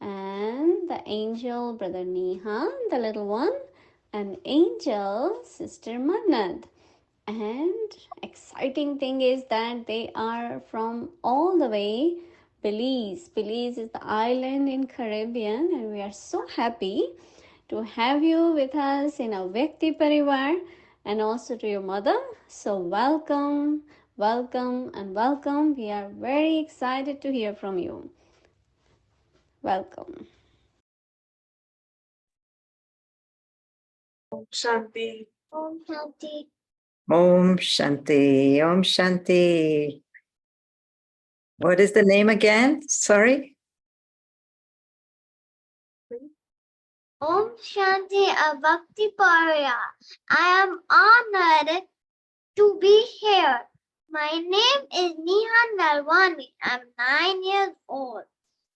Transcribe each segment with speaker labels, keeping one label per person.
Speaker 1: and the angel brother Nihhan, the little one, and angel sister Mannat. And exciting thing is that they are from all the way Belize. Belize is the island in Caribbean, and we are so happy to have you with us in Avyakti Parivar, and also to your mother. So welcome, welcome, and welcome. We are very excited to hear from you. Welcome.
Speaker 2: Om Shanti. Om Shanti.
Speaker 3: Om Shanti. Om Shanti. What is the name again? Sorry.
Speaker 2: Om Shanti Avyakti Parya. I am honored to be here. My name is Nihhan Nalwani. I'm 9 years old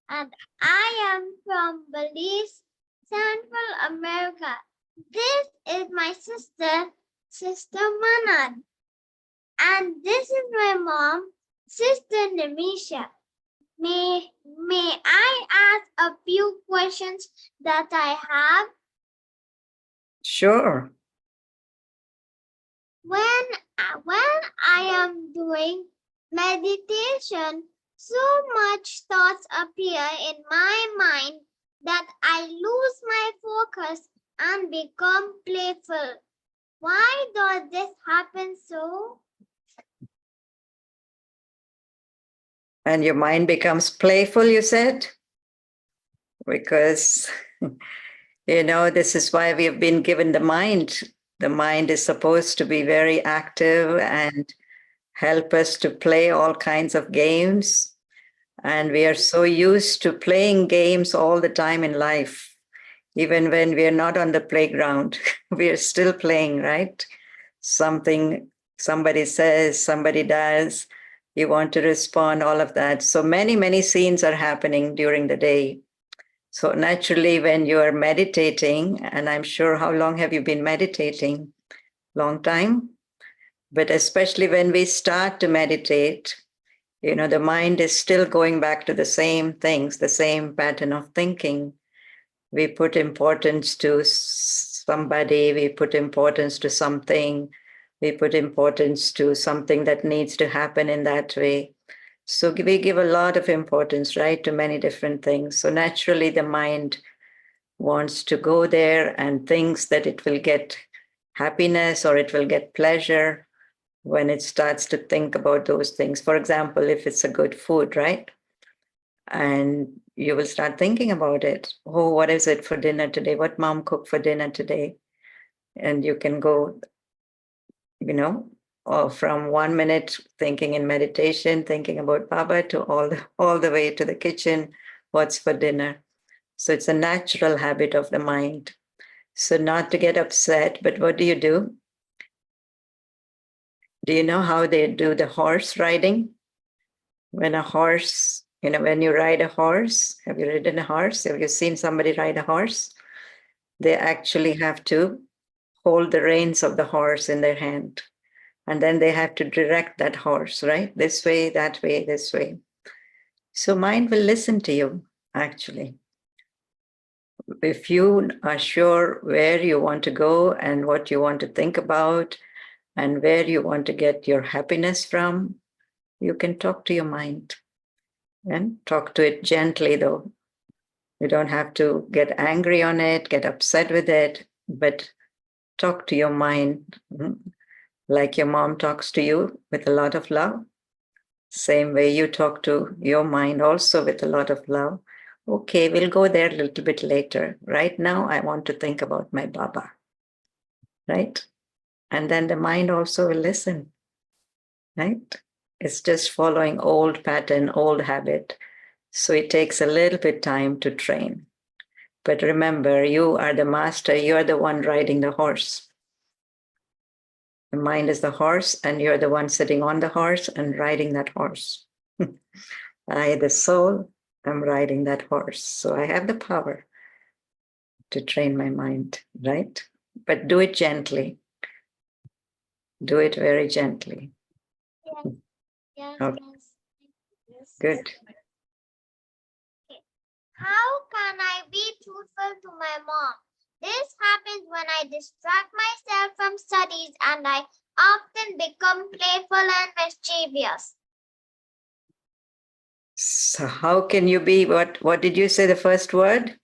Speaker 2: and I am from Belize, Central America. This is my Sister Mannat. And this is my mom, Sister Nimisha. May I ask a few questions that I have?
Speaker 3: Sure.
Speaker 2: When I am doing meditation, so much thoughts appear in my mind that I lose my focus and become playful. Why does this happen so?
Speaker 3: And your mind becomes playful, you said? Because, this is why we have been given the mind. The mind is supposed to be very active and help us to play all kinds of games. And we are so used to playing games all the time in life. Even when we are not on the playground, we are still playing, right? Something somebody says, somebody does, you want to respond, all of that. So many scenes are happening during the day. So naturally, when you are meditating, and I'm sure, how long have you been meditating? Long time? But especially when we start to meditate, the mind is still going back to the same things, the same pattern of thinking. We put importance to somebody, we put importance to something, we put importance to something that needs to happen in that way. So we give a lot of importance, right, to many different things. So naturally, the mind wants to go there and thinks that it will get happiness or it will get pleasure when it starts to think about those things. For example, if it's a good food, right? And you will start thinking about it. Oh, what is it for dinner today? What mom cooked for dinner today? And you can go, from 1 minute thinking in meditation, thinking about Baba, to all the way to the kitchen, what's for dinner. So it's a natural habit of the mind. So not to get upset, but what do? Do you know how they do the horse riding? When a horse, when you ride a horse, have you ridden a horse? Have you seen somebody ride a horse? They actually have to hold the reins of the horse in their hand. And then they have to direct that horse, right? This way, that way, this way. So mind will listen to you, actually. If you are sure where you want to go and what you want to think about and where you want to get your happiness from, you can talk to your mind. And talk to it gently, though. You don't have to get angry on it, get upset with it, but talk to your mind like your mom talks to you with a lot of love. Same way you talk to your mind also with a lot of love. Okay, we'll go there a little bit later. Right now, I want to think about my Baba. Right? And then the mind also will listen. Right? It's just following old pattern, old habit. So it takes a little bit time to train. But remember, you are the master. You are the one riding the horse. The mind is the horse, and you're the one sitting on the horse and riding that horse. I, the soul, am riding that horse. So I have the power to train my mind, right? But do it gently. Do it very gently.
Speaker 2: Yes.
Speaker 3: Okay.
Speaker 2: Yes.
Speaker 3: Good.
Speaker 2: How truthful to my mom. This happens when I distract myself from studies and I often become playful and mischievous.
Speaker 3: So how can you be, what did you say the first word?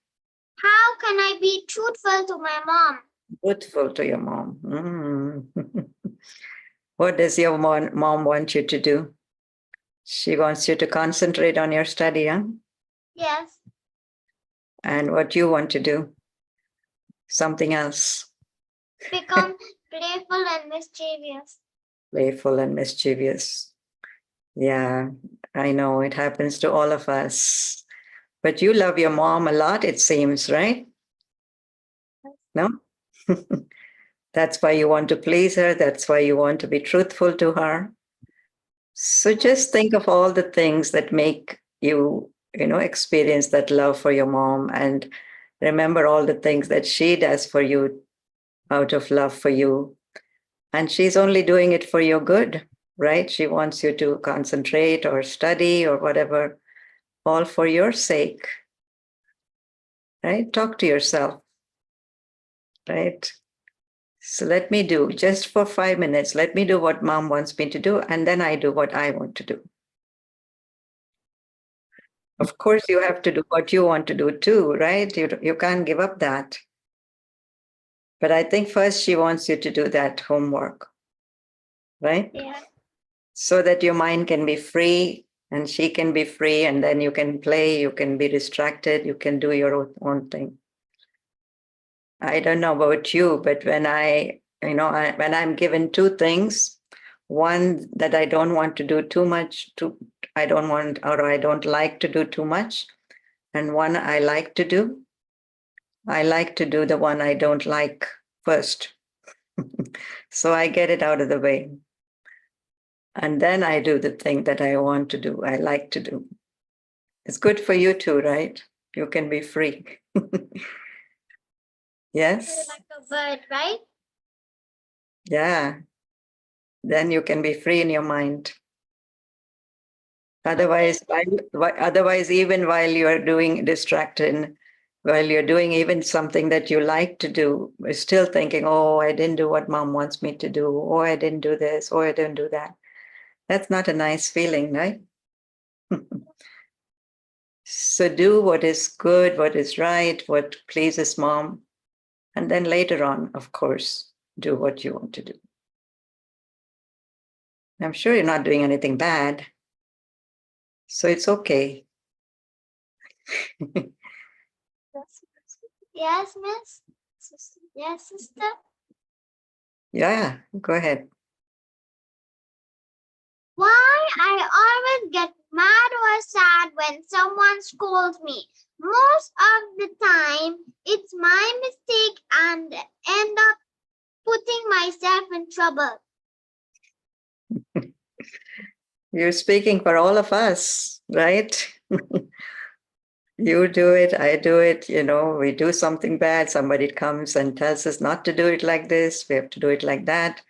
Speaker 2: How can I be truthful to my mom?
Speaker 3: Truthful to your mom. What does your mom want you to do? She wants you to concentrate on your study, huh?
Speaker 2: Yes.
Speaker 3: And what you want to do? Something else.
Speaker 2: Become playful and mischievous.
Speaker 3: Playful and mischievous. Yeah, I know it happens to all of us. But you love your mom a lot, it seems, right? No? That's why you want to please her. That's why you want to be truthful to her. So just think of all the things that make you, experience that love for your mom, and remember all the things that she does for you out of love for you. And she's only doing it for your good, right? She wants you to concentrate or study or whatever, all for your sake, right? Talk to yourself, right? So let me do, just for 5 minutes, let me do what mom wants me to do, and then I do what I want to do. Of course, you have to do what you want to do too, right? You can't give up that. But I think first she wants you to do that homework, right?
Speaker 2: Yeah.
Speaker 3: So that your mind can be free and she can be free, and then you can play, you can be distracted, you can do your own thing. I don't know about you, but when when I'm given two things, one that I don't want to do too much, I don't want, or I don't like to do too much, and one I like to do, I like to do the one I don't like first. So I get it out of the way. And then I do the thing that I want to do, I like to do. It's good for you too, right? You can be free. Yes?
Speaker 2: Like a bird, right?
Speaker 3: Yeah. Then you can be free in your mind. Otherwise, even while you are doing distracted, while you're doing even something that you like to do, we're still thinking, oh, I didn't do what mom wants me to do. Oh, I didn't do this. Oh, I didn't do that. That's not a nice feeling, right? So do what is good, what is right, what pleases mom. And then later on, of course, do what you want to do. I'm sure you're not doing anything bad. So it's okay.
Speaker 2: Yes, miss. Yes, sister.
Speaker 3: Yeah, go ahead.
Speaker 2: Why I always get mad or sad when someone scolds me. Most of the time, it's my mistake and end up putting myself in trouble.
Speaker 3: You're speaking for all of us, right? You do it, I do it, we do something bad, somebody comes and tells us not to do it like this, we have to do it like that.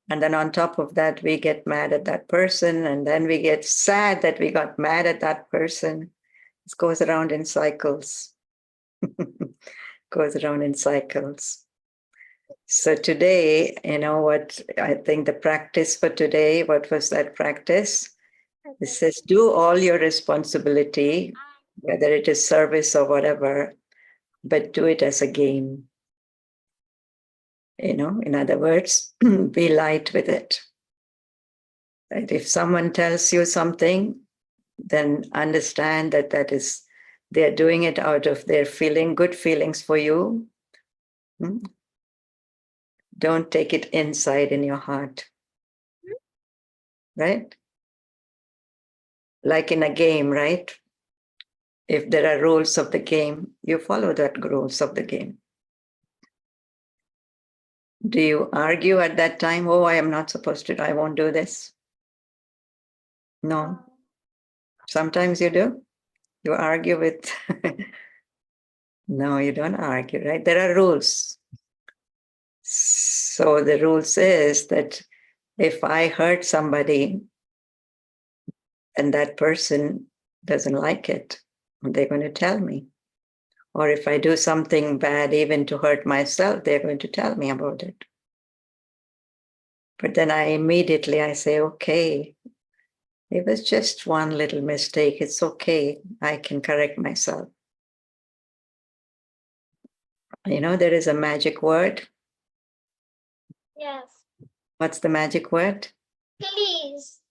Speaker 3: And then on top of that, we get mad at that person, and then we get sad that we got mad at that person. It goes around in cycles. Goes around in cycles. So today, what I think the practice for today, what was that practice? It says, do all your responsibility, whether it is service or whatever, but do it as a game. In other words, be light with it. Right? If someone tells you something, then understand that they're doing it out of their good feelings for you. Don't take it inside in your heart. Right? Like in a game, right? If there are rules of the game, you follow that rules of the game. Do you argue at that time? Oh, I am not supposed to, I won't do this. No. Sometimes you do. You argue with, no, you don't argue, right? There are rules. So the rule says that if I hurt somebody and that person doesn't like it, they're going to tell me. Or if I do something bad, even to hurt myself, they're going to tell me about it. But then I say, okay, it was just one little mistake. It's okay. I can correct myself. You know, there is a magic word.
Speaker 2: Yes.
Speaker 3: What's the magic word?
Speaker 2: Please.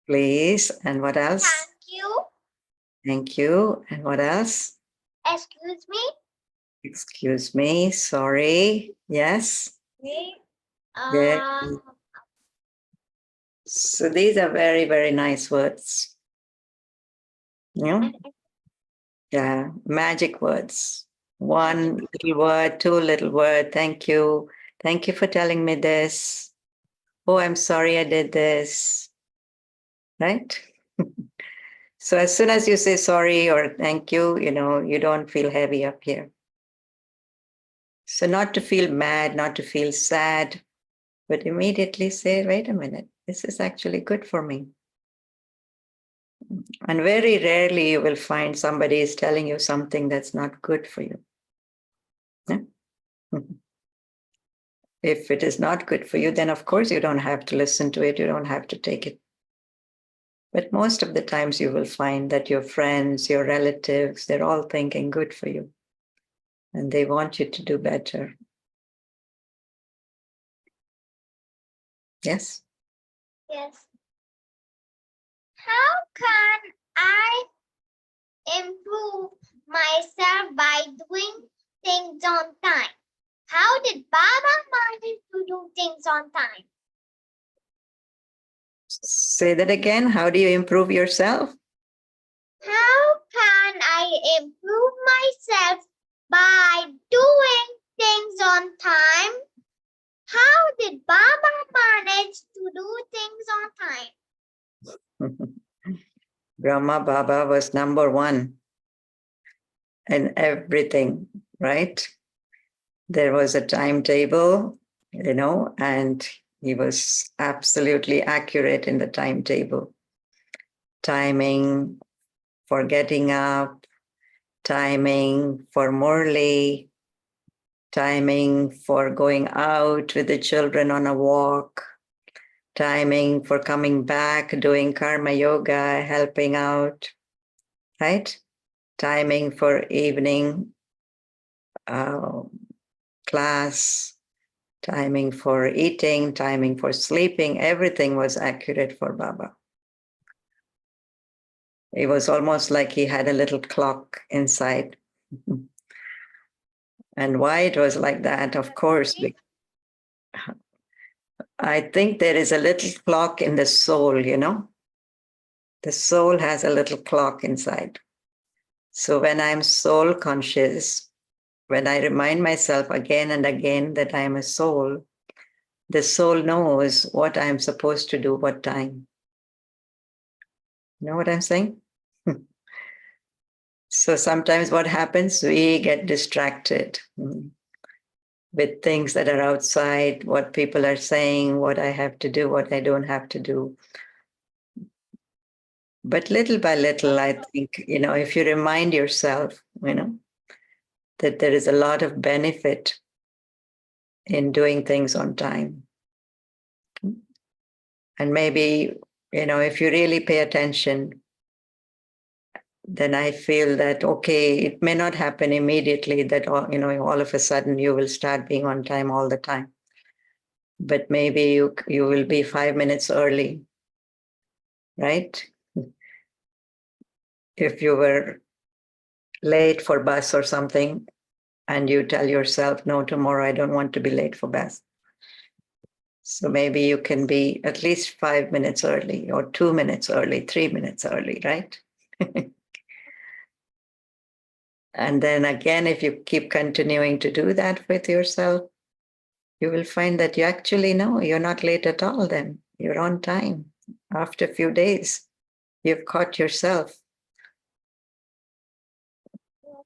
Speaker 3: Please. And what else?
Speaker 2: Thank you.
Speaker 3: Thank you. And what else?
Speaker 2: Excuse me.
Speaker 3: Excuse me. Sorry. Yes.
Speaker 2: Me.
Speaker 3: Yeah. So these are very, very nice words. Yeah. Yeah. Magic words. One little word, two little word. Thank you. Thank you for telling me this. Oh, I'm sorry I did this. Right? So as soon as you say sorry or thank you, you know, you don't feel heavy up here. So not to feel mad, not to feel sad, but immediately say, wait a minute, this is actually good for me. And very rarely you will find somebody is telling you something that's not good for you. Yeah? If it is not good for you, then of course you don't have to listen to it, you don't have to take it. But most of the times you will find that your friends, your relatives, they're all thinking good for you. And they want you to do better. Yes?
Speaker 2: Yes. How can I improve myself by doing things on time? How did Baba manage to do things on time?
Speaker 3: Say that again. How do you improve yourself?
Speaker 2: How can I improve myself by doing things on time? How did Baba manage to do things on time?
Speaker 3: Brahma Baba was number one in everything, right? There was a timetable, you know, and he was absolutely accurate in the timetable. Timing for getting up, timing for Murli, timing for going out with the children on a walk, timing for coming back, doing karma yoga, helping out, right? Timing for evening class, timing for eating, timing for sleeping, everything was accurate for Baba. It was almost like he had a little clock inside. And why it was like that, of course, I think there is a little clock in the soul, you know? The soul has a little clock inside. So when I'm soul conscious, when I remind myself again and again that I am a soul, the soul knows what I'm supposed to do, what time. You know what I'm saying? So sometimes what happens, we get distracted with things that are outside, what people are saying, what I have to do, what I don't have to do. But little by little, I think, you know, if you remind yourself, you know, that there is a lot of benefit in doing things on time. And maybe, you know, if you really pay attention, then I feel that, okay, it may not happen immediately that, you know, all of a sudden you will start being on time all the time. But maybe you will be 5 minutes early, right? If you were late for bus or something and you tell yourself, no, tomorrow I don't want to be late for bus. So maybe you can be at least 5 minutes early or 2 minutes early, 3 minutes early, right? And then again, if you keep continuing to do that with yourself, you will find that you actually know you're not late at all then. You're on time. After a few days, you've caught yourself.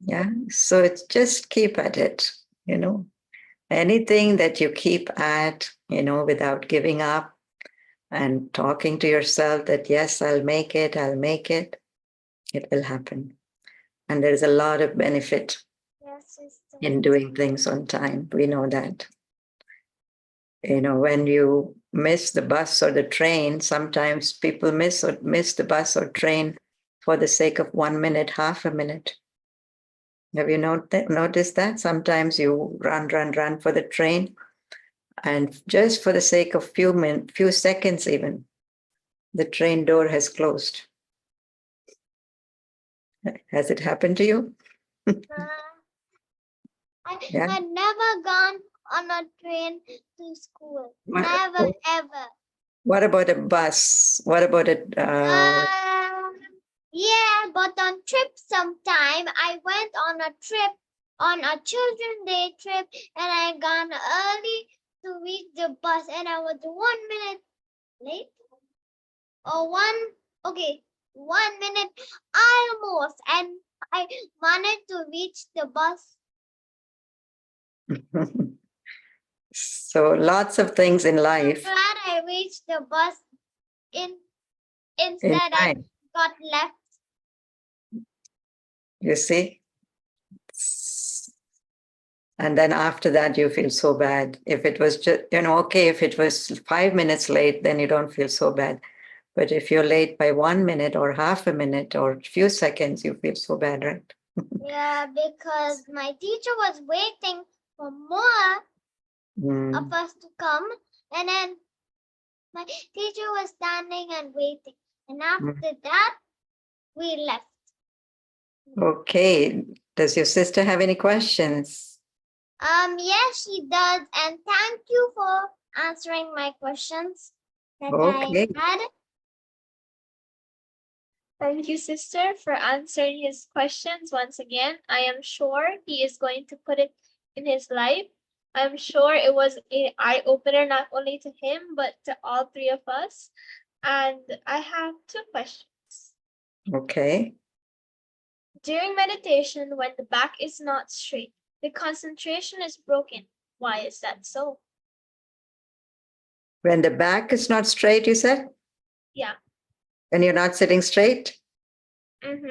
Speaker 3: Yeah. So it's just keep at it, you know. Anything that you keep at, you know, without giving up and talking to yourself that, yes, I'll make it will happen. And there's a lot of benefit.
Speaker 2: sister.
Speaker 3: in doing things on time. We know that. When you miss the bus or the train, sometimes people miss the bus or train for the sake of 1 minute, half a minute. Have you noticed that? Sometimes you run for the train, and just for the sake of few seconds even, the train door has closed. Has it happened to you? Yeah.
Speaker 2: I never gone on a train to school. Never, ever.
Speaker 3: What about a bus? What about a
Speaker 2: Yeah, but on trip sometime I went on a trip, on a children day trip, and I gone early to reach the bus, and I was 1 minute late. Or 1 minute almost, and I wanted to reach the bus.
Speaker 3: So lots of things in life.
Speaker 2: Glad I reached the bus in
Speaker 3: In
Speaker 2: instead I
Speaker 3: time,
Speaker 2: got left.
Speaker 3: you see? And then after that, you feel so bad. If it was just, okay, if it was 5 minutes late, then you don't feel so bad. But if you're late by 1 minute or half a minute or a few seconds, you feel so bad, right?
Speaker 2: Yeah, because my teacher was waiting for more of us to come, and then my teacher was standing and waiting. And after that, we left.
Speaker 3: Okay. Does your sister have any questions?
Speaker 2: Yes, she does. And thank you for answering my questions that
Speaker 3: Okay.
Speaker 2: I had.
Speaker 4: Thank you, sister, for answering his questions once again. I am sure he is going to put it in his life. I'm sure it was an eye-opener not only to him, but to all three of us. And I have two questions.
Speaker 3: Okay.
Speaker 4: During meditation, when the back is not straight, the concentration is broken. Why is that so?
Speaker 3: When the back is not straight, you said?
Speaker 4: Yeah.
Speaker 3: When you're not sitting straight?
Speaker 4: And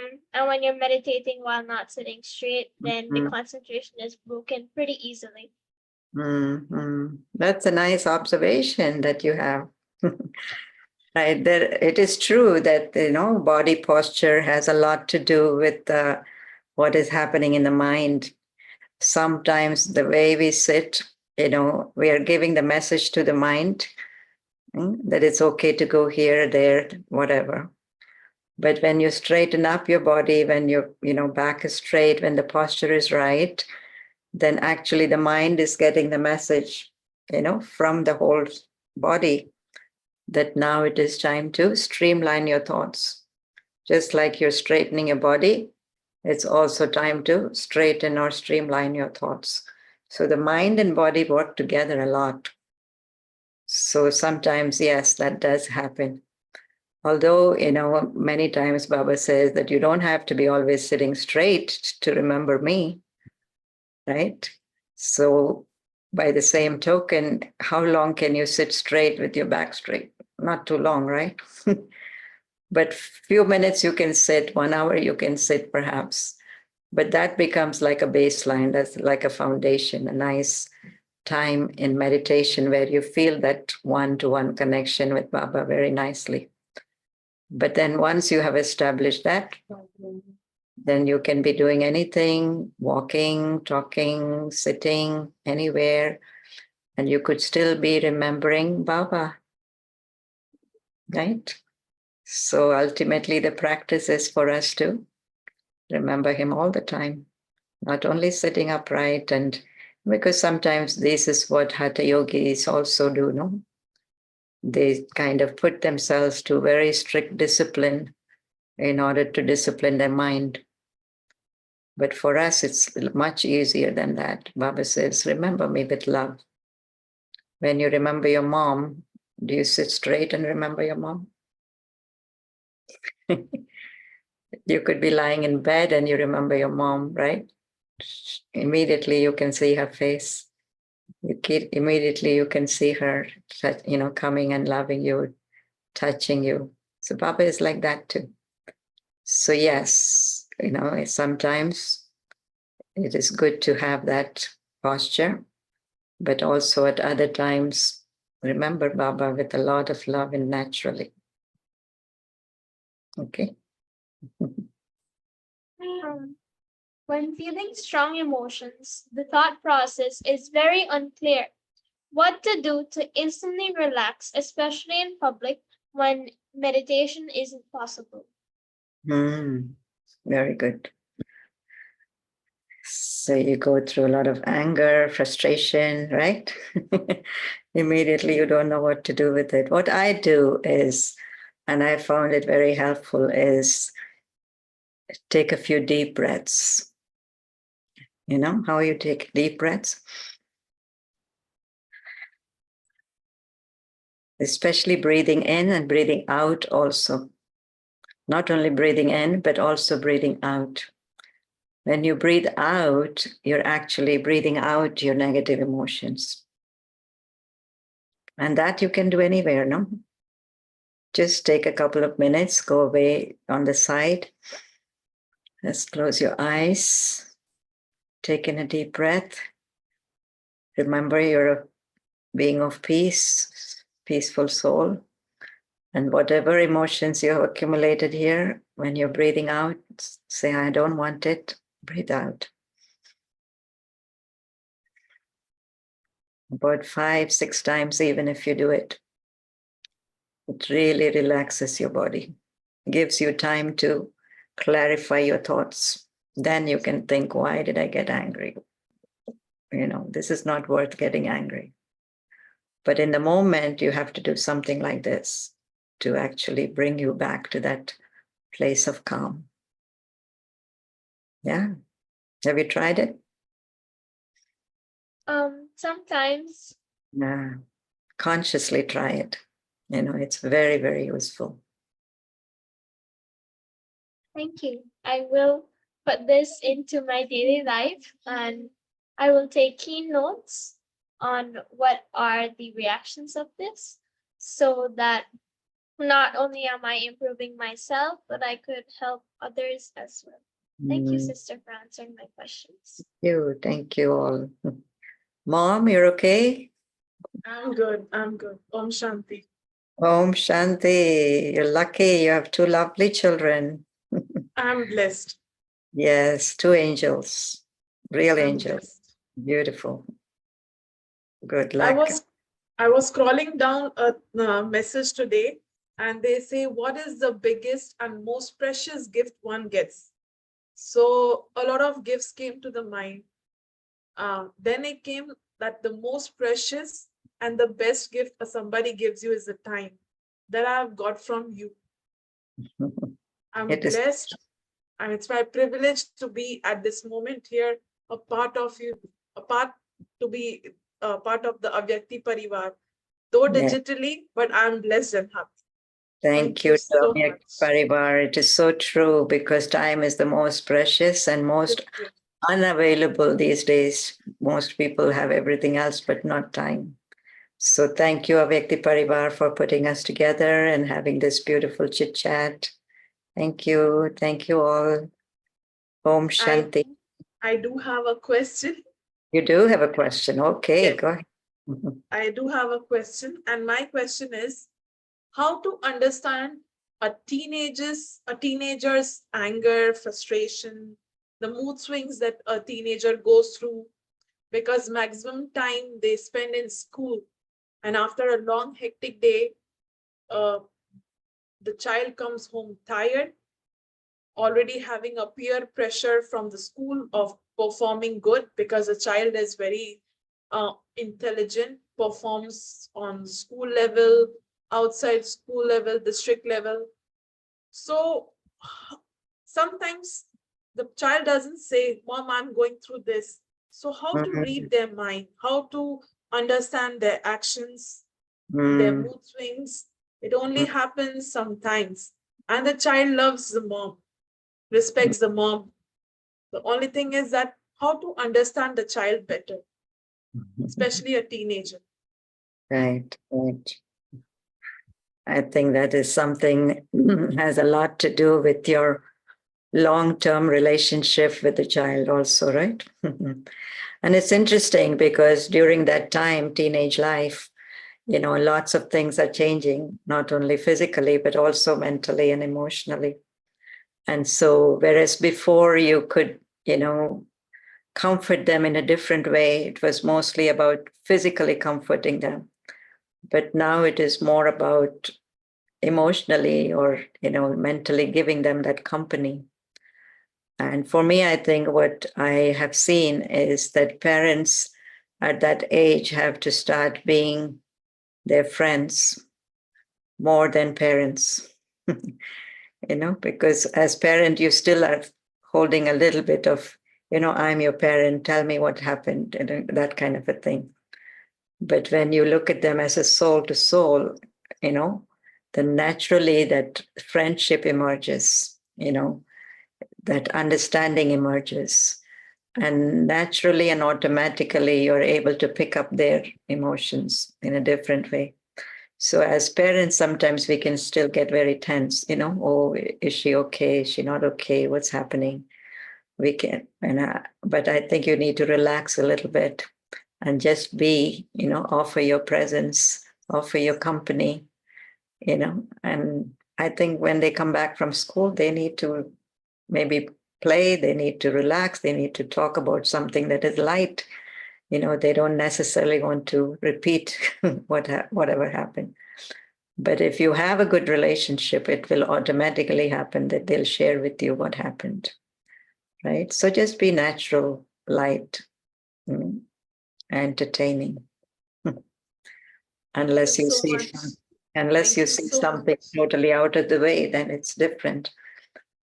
Speaker 4: when you're meditating while not sitting straight, then the concentration is broken pretty easily.
Speaker 3: That's a nice observation that you have. Right. It is true that, body posture has a lot to do with what is happening in the mind. Sometimes the way we sit, we are giving the message to the mind that it's okay to go here, there, whatever. But when you straighten up your body, when your back is straight, when the posture is right, then actually the mind is getting the message, from the whole body that now it is time to streamline your thoughts. Just like you're straightening your body, it's also time to straighten or streamline your thoughts. So the mind and body work together a lot. So sometimes, yes, that does happen. Although, many times Baba says that you don't have to be always sitting straight to remember me, right? So by the same token, how long can you sit straight with your back straight? Not too long, right? But few minutes you can sit, 1 hour you can sit perhaps. But that becomes like a baseline, that's like a foundation, a nice time in meditation where you feel that one-to-one connection with Baba very nicely. But then once you have established that, then you can be doing anything, walking, talking, sitting, anywhere, and you could still be remembering Baba, right? So ultimately, the practice is for us to remember him all the time, not only sitting upright, and because sometimes this is what Hatha yogis also do, no? They kind of put themselves to very strict discipline in order to discipline their mind. But for us, it's much easier than that. Baba says, remember me with love. When you remember your mom, do you sit straight and remember your mom? You could be lying in bed and you remember your mom, right? Immediately you can see her face. Immediately you can see her, coming and loving you, touching you. So Baba is like that too. So yes, sometimes it is good to have that posture, but also at other times, remember Baba with a lot of love and naturally. Okay.
Speaker 4: When feeling strong emotions, the thought process is very unclear. What to do to instantly relax, especially in public when meditation isn't possible?
Speaker 3: Very good. So you go through a lot of anger, frustration, right? Immediately you don't know what to do with it. What I do is, and I found it very helpful, is take a few deep breaths. You know how you take deep breaths? Especially breathing in and breathing out also. Not only breathing in, but also breathing out. When you breathe out, you're actually breathing out your negative emotions. And that you can do anywhere, no? Just take a couple of minutes, go away on the side. Just close your eyes. Take in a deep breath. Remember you're a being of peace, peaceful soul. And whatever emotions you have accumulated here, when you're breathing out, say, I don't want it, breathe out. About 5, 6 times, even if you do it. It really relaxes your body, gives you time to clarify your thoughts. Then you can think, why did I get angry? You know, this is not worth getting angry. But in the moment, you have to do something like this to actually bring you back to that place of calm. Yeah. Have you tried it?
Speaker 4: Sometimes.
Speaker 3: Yeah. Consciously try it. You know, it's very, very useful.
Speaker 4: Thank you. I will put this into my daily life and I will take keen notes on what are the reactions of this so that not only am I improving myself, but I could help others as well. Thank you, sister, for answering my questions.
Speaker 3: Thank you all. Mom, you're okay?
Speaker 5: I'm good. I'm good. Om Shanti.
Speaker 3: Om Shanti. You're lucky. You have 2 lovely children.
Speaker 5: I'm blessed.
Speaker 3: Yes, 2 angels. Real
Speaker 5: I'm
Speaker 3: angels.
Speaker 5: blessed.
Speaker 3: Beautiful. Good
Speaker 5: I
Speaker 3: luck.
Speaker 5: was scrolling down a message today, and they say, what is the biggest and most precious gift one gets? So a lot of gifts came to the mind. Then it came that the most precious and the best gift somebody gives you is the time that I've got from you. I'm
Speaker 3: It is.
Speaker 5: blessed, and it's my privilege to be at this moment here, a part of you, to be a part of the Avyakti Parivar, though digitally, but I'm blessed and happy.
Speaker 3: Thank you,
Speaker 5: so
Speaker 3: Avyakti
Speaker 5: much.
Speaker 3: Parivar. It is so true because time is the most precious and most unavailable these days. Most people have everything else, but not time. So thank you, Avyakti Parivar, for putting us together and having this beautiful chit chat. Thank you. Thank you all. Om Shanti.
Speaker 5: I do have a question.
Speaker 3: You do have a question. Okay,
Speaker 5: Yes.
Speaker 3: go ahead.
Speaker 5: I do have a question, and my question is how to understand a teenager's anger, frustration, the mood swings that a teenager goes through, because maximum time they spend in school, and after a long hectic day, the child comes home tired, already having a peer pressure from the school of performing good, because a child is very intelligent, performs on school level, outside school level, district level. So sometimes the child doesn't say, Mom, I'm going through this. So how to read their mind, how to understand their actions, their mood swings. It only happens sometimes. And the child loves the mom, respects the mom. The only thing is that how to understand the child better, especially a teenager.
Speaker 3: Right, right. I think that is something has a lot to do with your long-term relationship with the child also, right? And it's interesting because during that time, teenage life, lots of things are changing, not only physically, but also mentally and emotionally. And so, whereas before you could, comfort them in a different way, it was mostly about physically comforting them. But now it is more about emotionally or, mentally giving them that company. And for me, I think what I have seen is that parents at that age have to start being their friends more than parents. Because as parent, you still are holding a little bit of, I'm your parent, tell me what happened, that kind of a thing. But when you look at them as a soul to soul, then naturally that friendship emerges, that understanding emerges. And naturally and automatically, you're able to pick up their emotions in a different way. So as parents, sometimes we can still get very tense, oh, is she okay? Is she not okay? What's happening? We can, but I think you need to relax a little bit and just be, offer your presence, offer your company, and I think when they come back from school, they need to maybe play, they need to relax, they need to talk about something that is light. They don't necessarily want to repeat whatever happened. But if you have a good relationship, it will automatically happen that they'll share with you what happened, right? So just be natural, light, entertaining. Unless you
Speaker 5: so
Speaker 3: see
Speaker 5: much.
Speaker 3: unless
Speaker 5: Thank
Speaker 3: you
Speaker 5: you
Speaker 3: see
Speaker 5: so
Speaker 3: something
Speaker 5: much.
Speaker 3: totally out of the way, then it's different.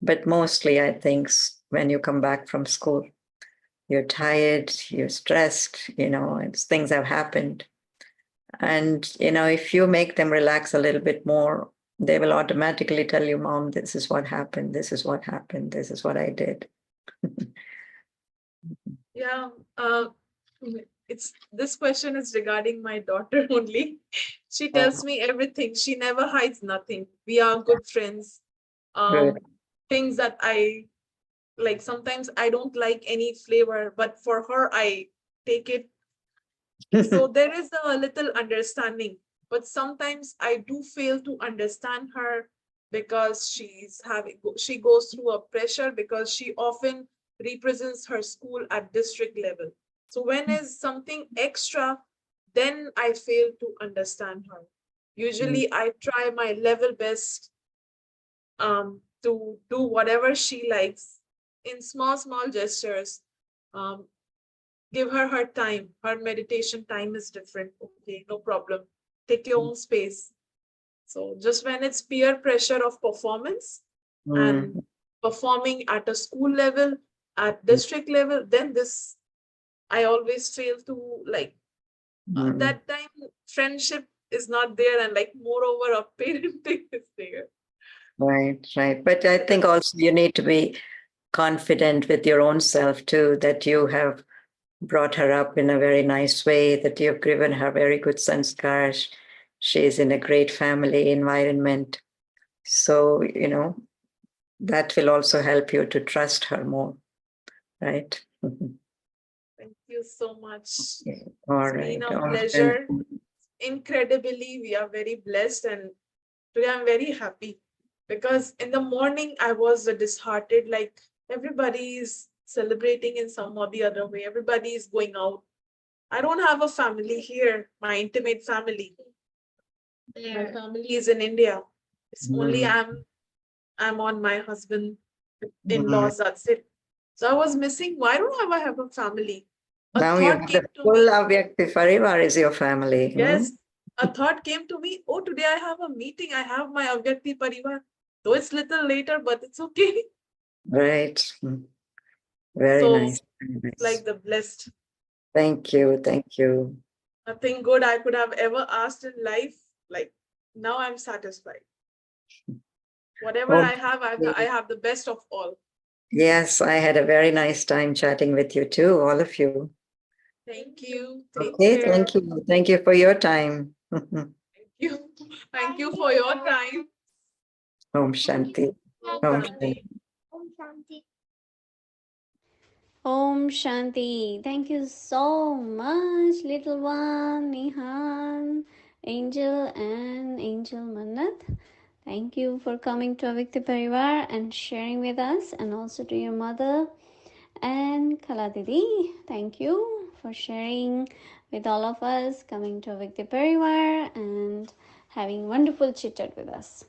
Speaker 3: But mostly, I think when you come back from school, you're tired, you're stressed, things have happened. And, if you make them relax a little bit more, they will automatically tell you, Mom, this is what happened, this is what happened, this is what I did.
Speaker 5: Yeah, this question is regarding my daughter only. She tells me everything. She never hides nothing. We are good friends.
Speaker 3: Good.
Speaker 5: Things that I like, sometimes I don't like any flavor, but for her, I take it. So there is a little understanding, but sometimes I do fail to understand her because she goes through a pressure because she often represents her school at district level. So when is something extra, then I fail to understand her. Usually I try my level best to do whatever she likes in small gestures. Um, Give her her time. Her meditation time is different. Okay, no problem. Take your own space. So just when it's peer pressure of performance and performing at a school level, at district level, then this I always fail to like that time friendship is not there, and like moreover a parenting is there.
Speaker 3: Right. But I think also you need to be confident with your own self too, that you have brought her up in a very nice way, that you've given her very good sanskars. She's in a great family environment. So, that will also help you to trust her more, right?
Speaker 5: Thank you so much.
Speaker 3: All
Speaker 5: It's been
Speaker 3: right.
Speaker 5: a
Speaker 3: All right.
Speaker 5: pleasure. Incredibly, we are very blessed, and today I'm very happy because in the morning I was disheartened, like everybody is celebrating in some or the other way, everybody is going out. I don't have a family here, my intimate family. My family is in India. It's only I'm on my husband in-laws, that's it. So I was missing, why don't I have a family? A
Speaker 3: Now you
Speaker 5: thought
Speaker 3: have the
Speaker 5: came to
Speaker 3: full
Speaker 5: me.
Speaker 3: Avyakti Parivar is your family.
Speaker 5: Yes, a thought came to me. Oh, today I have a meeting. I have my Avyakti Parivar. Though it's little later, but it's okay.
Speaker 3: Right. Very
Speaker 5: So,
Speaker 3: nice. Very nice.
Speaker 5: like the blessed,
Speaker 3: Thank you. Thank you.
Speaker 5: nothing good I could have ever asked in life. Like now I'm satisfied. Whatever
Speaker 3: Oh,
Speaker 5: I have, I have the best of all.
Speaker 3: yes, I had a very nice time chatting with you too, all of you.
Speaker 5: Thank you. Take
Speaker 3: Okay,
Speaker 5: care.
Speaker 3: thank you. Thank you for your time.
Speaker 5: Thank you. Thank you for your time.
Speaker 3: Om Shanti.
Speaker 2: Thank
Speaker 3: Om
Speaker 2: you.
Speaker 3: Shanti.
Speaker 5: Shanti.
Speaker 2: Om Shanti.
Speaker 1: Om Shanti. Thank you so much, little one, Nihhan, Angel, and Angel Mannat. Thank you for coming to Avyakti Parivar and sharing with us, and also to your mother and Kala Didi. Thank you for sharing with all of us, coming to Avyakti Parivar and having wonderful chit chat with us.